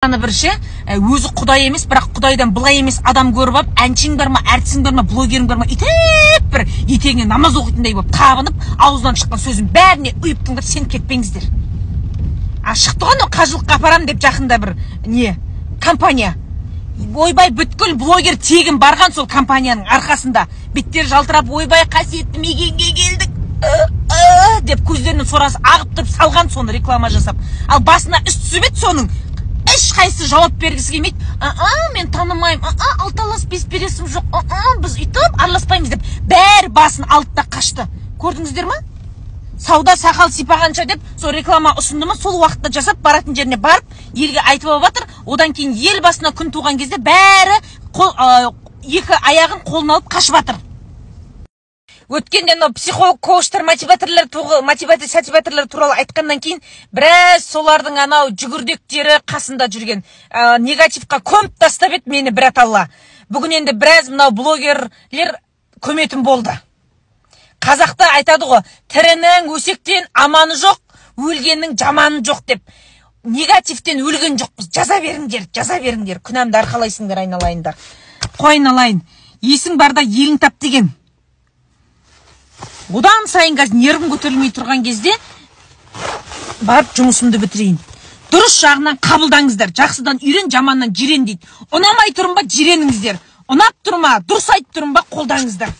Бірше, өзі құдай емес, бірақ құдайдан былай емес адам көріп алып, әншің бар ма, әртісің бар ма, блогерің бар ма, итеп бір етеңе намаз оқитындай болып табынып, аузынан шыққан сөзін бәріне ұйып тыңдап, сен кетпеңіздер. Шықты ғой, қажылыққа апарам деп жақында бір компания. Ойбай бүткіл блогер тегін барған сол компанияның арқасында. Беттер жалтырап, ойбай қасиетті Мегенге келдік деп көздерінің сорасы ағып тұрып салған, соны реклама жасап. Ал басына үст түсіп еді соның. Ешқайсы жауап бергісі келмейді. Мен танымаймын. Алталас бес бересім жоқ. Біз үйтіп араласпаймыз деп бәрі басын алтта қашты. Көрдіңіздер ма? Сауда сақал сипағанша деп сол реклама ұсынды ма, сол уақытта жасап баратын жеріне барып, елге айтып алып жатыр. Одан кейін ел басына күн туған кезде бәрі екі аяғын қолына алып қашып жатыр. Өткенде психолог, коучтар, мотиваторлар туралы айтқаннан кейін біраз солардың анау жүгірдектері қасында жүрген негативқа көміп тастап еді мені бір аталла. Бүгін енді біраз мынау блогерлер көметін болды. Қазақта айтады ғой, тірінің өсектен аманы жоқ, өлгеннің жаманы жоқ деп. Негативтен өлген жоқпыз. Жаза беріңдер. Күнәмді арқалайсыңдар, айналайындар. Айналайын. Есің барда елің тап деген. Одан сайын қазір нервім көтерілмей тұрған кезде барып жұмысымды бітірейін. Дұрыс жағынан қабылдаңыздар. Жақсыдан үйрен, жаманнан жирен дейді. Ұнамай тұрын ба, жиреніңіздер. Ұнап тұрма, дұрыс айтып тұрын ба, қолдаңыздар.